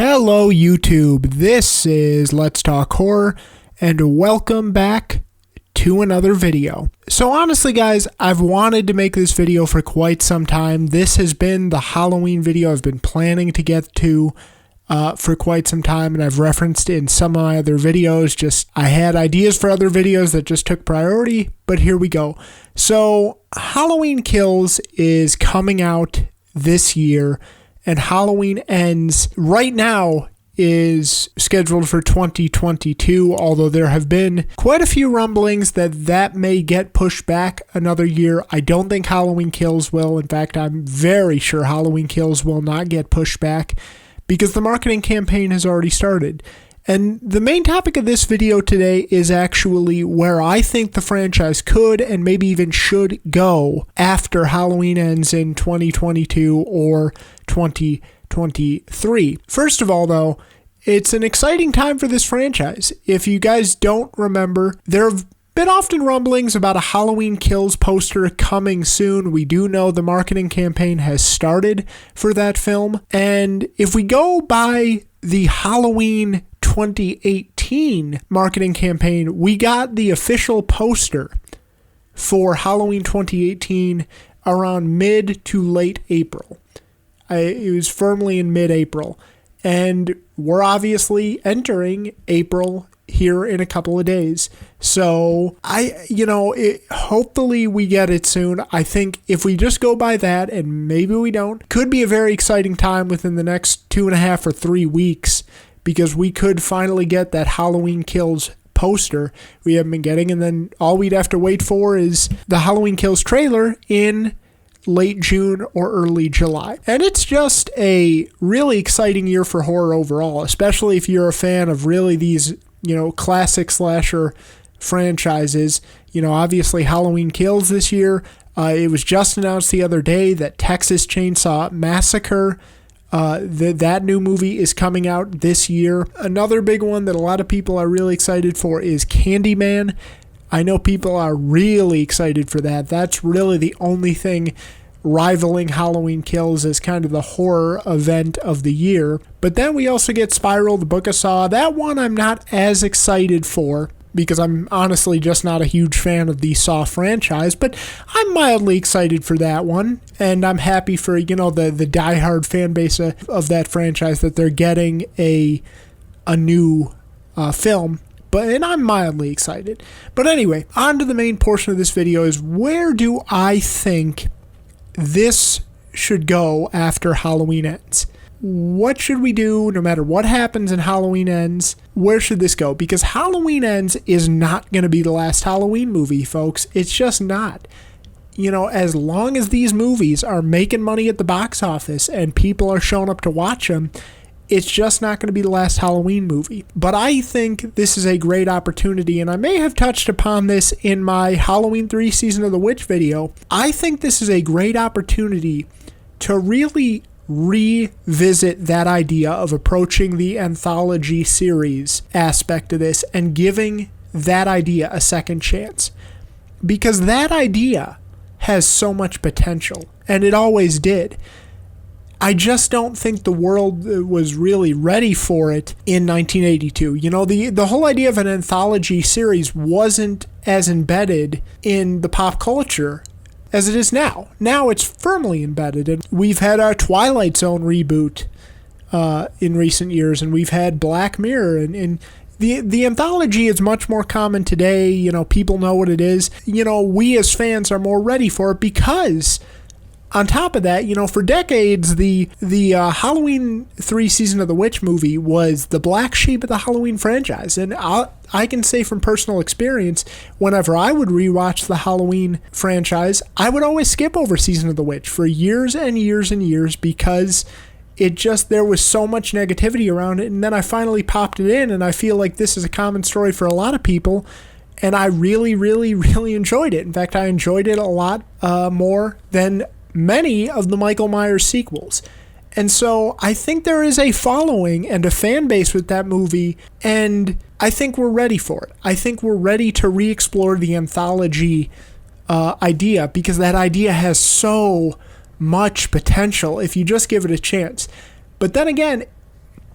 Hello YouTube, this is Let's Talk Horror, and welcome back to another video. So honestly guys, I've wanted to make this video for quite some time. This has been the Halloween video I've been planning to get to for quite some time, and I've referenced in some of my other videos. I had ideas for other videos that just took priority, but here we go. So Halloween Kills is coming out this year, and Halloween Ends right now is scheduled for 2022, although there have been quite a few rumblings that may get pushed back another year. I don't think Halloween Kills will. In fact, I'm very sure Halloween Kills will not get pushed back because the marketing campaign has already started. And the main topic of this video today is actually where I think the franchise could and maybe even should go after Halloween Ends in 2022 or 2023. First of all, though, it's an exciting time for this franchise. If you guys don't remember, there have been often rumblings about a Halloween Kills poster coming soon. We do know the marketing campaign has started for that film. And if we go by the Halloween 2018 marketing campaign, we got the official poster for Halloween 2018 around mid to late April. It was firmly in mid-April, and we're obviously entering April here in a couple of days. So hopefully we get it soon. I think if we just go by that, and maybe we don't, could be a very exciting time within the next 2.5 or 3 weeks, because we could finally get that Halloween Kills poster we haven't been getting, and then all we'd have to wait for is the Halloween Kills trailer in late June or early July. And it's just a really exciting year for horror overall, especially if you're a fan of really these, classic slasher franchises. Obviously Halloween Kills this year. It was just announced the other day that Texas Chainsaw Massacre, that new movie is coming out this year. Another big one that a lot of people are really excited for is Candyman. I know people are really excited for that. That's really the only thing rivaling Halloween Kills as kind of the horror event of the year. But then we also get Spiral, the Book of Saw. That one I'm not as excited for because I'm honestly just not a huge fan of the Saw franchise, but I'm mildly excited for that one. And I'm happy for, the diehard fan base of that franchise that they're getting a new film. And I'm mildly excited. But anyway, on to the main portion of this video is where do I think this should go after Halloween Ends? What should we do no matter what happens in Halloween Ends? Where should this go? Because Halloween Ends is not going to be the last Halloween movie, folks. It's just not. As long as these movies are making money at the box office and people are showing up to watch them, it's just not going to be the last Halloween movie. But I think this is a great opportunity, and I may have touched upon this in my Halloween 3 Season of the Witch video. I think this is a great opportunity to really revisit that idea of approaching the anthology series aspect of this and giving that idea a second chance. Because that idea has so much potential, and it always did. I just don't think the world was really ready for it in 1982. The whole idea of an anthology series wasn't as embedded in the pop culture as it is now. Now it's firmly embedded. And we've had our Twilight Zone reboot in recent years, and we've had Black Mirror. And the anthology is much more common today. People know what it is. We as fans are more ready for it because on top of that, for decades, the Halloween 3 Season of the Witch movie was the black sheep of the Halloween franchise. And I can say from personal experience, whenever I would rewatch the Halloween franchise, I would always skip over Season of the Witch for years and years and years because there was so much negativity around it. And then I finally popped it in, and I feel like this is a common story for a lot of people. And I really, really, really enjoyed it. In fact, I enjoyed it a lot more than many of the Michael Myers sequels. And so I think there is a following and a fan base with that movie, and I think we're ready for it. I think we're ready to re-explore the anthology idea because that idea has so much potential if you just give it a chance. But then again,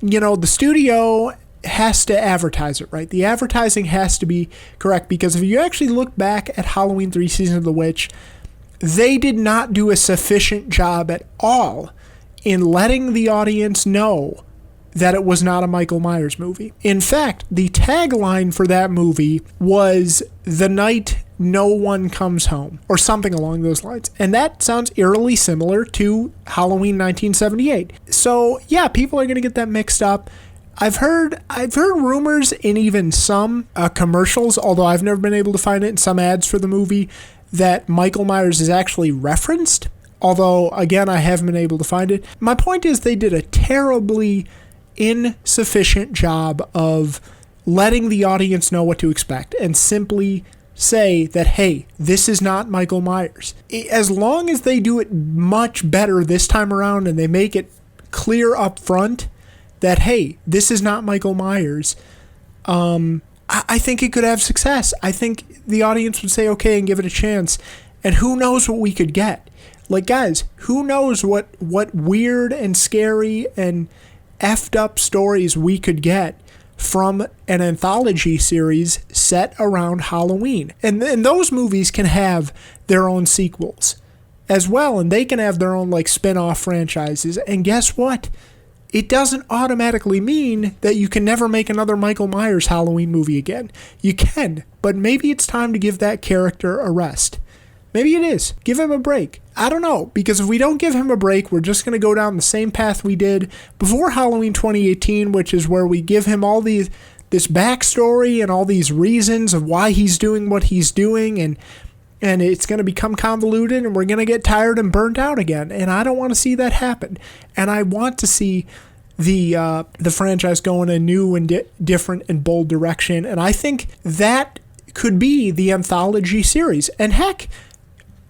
the studio has to advertise it, right? The advertising has to be correct, because if you actually look back at Halloween 3 Season of the Witch, they did not do a sufficient job at all in letting the audience know that it was not a Michael Myers movie. In fact, the tagline for that movie was "The Night No One Comes Home," or something along those lines. And that sounds eerily similar to Halloween 1978. So yeah, people are going to get that mixed up. I've heard rumors in even some commercials, although I've never been able to find it in some ads for the movie, that Michael Myers is actually referenced. Although, again, I haven't been able to find it. My point is, they did a terribly insufficient job of letting the audience know what to expect and simply say that, hey, this is not Michael Myers. As long as they do it much better this time around and they make it clear up front that, hey, this is not Michael Myers, I think it could have success. I think the audience would say okay and give it a chance. And who knows what we could get. Like, guys, who knows what weird and scary and effed up stories we could get from an anthology series set around Halloween. And those movies can have their own sequels as well, and they can have their own spin-off franchises. And guess what? It doesn't automatically mean that you can never make another Michael Myers Halloween movie again. You can, but maybe it's time to give that character a rest. Maybe it is. Give him a break. I don't know, because if we don't give him a break, we're just going to go down the same path we did before Halloween 2018, which is where we give him all this backstory and all these reasons of why he's doing what he's doing, and it's going to become convoluted, and we're going to get tired and burnt out again. And I don't want to see that happen. And I want to see the franchise go in a new and different and bold direction. And I think that could be the anthology series. And heck,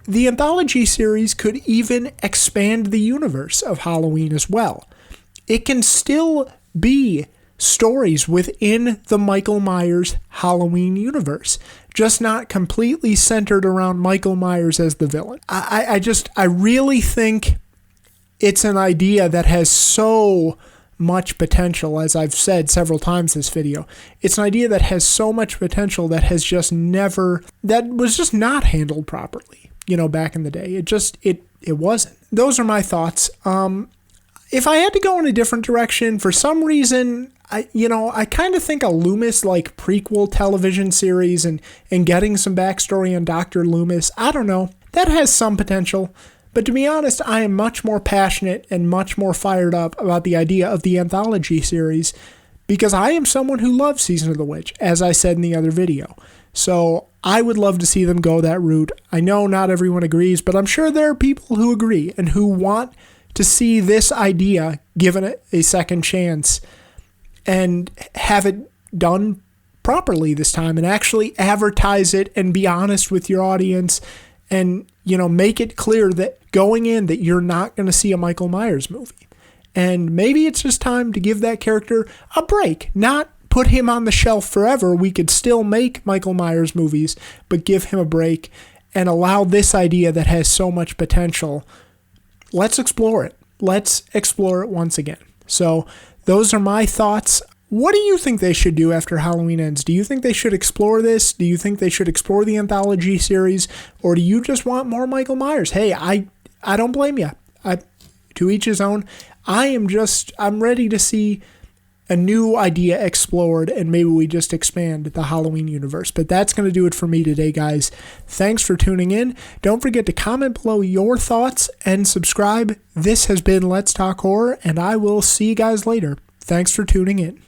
the anthology series could even expand the universe of Halloween as well. It can still be stories within the Michael Myers Halloween universe, just not completely centered around Michael Myers as the villain. I really think it's an idea that has so much potential, as I've said several times this video. It's an idea that has so much potential that was just not handled properly, back in the day. It wasn't. Those are my thoughts. If I had to go in a different direction, for some reason, I kind of think a Loomis prequel television series and getting some backstory on Dr. Loomis, I don't know, that has some potential. But to be honest, I am much more passionate and much more fired up about the idea of the anthology series, because I am someone who loves Season of the Witch, as I said in the other video. So I would love to see them go that route. I know not everyone agrees, but I'm sure there are people who agree and who want to see this idea given a second chance and have it done properly this time and actually advertise it and be honest with your audience and, make it clear that going in that you're not going to see a Michael Myers movie. And maybe it's just time to give that character a break, not put him on the shelf forever. We could still make Michael Myers movies, but give him a break and allow this idea that has so much potential. Let's explore it. Let's explore it once again. So those are my thoughts. What do you think they should do after Halloween ends? Do you think they should explore this? Do you think they should explore the anthology series? Or do you just want more Michael Myers? Hey, I don't blame you. To each his own. I'm ready to see a new idea explored, and maybe we just expand the Halloween universe. But that's going to do it for me today, guys. Thanks for tuning in. Don't forget to comment below your thoughts and subscribe. This has been Let's Talk Horror, and I will see you guys later. Thanks for tuning in.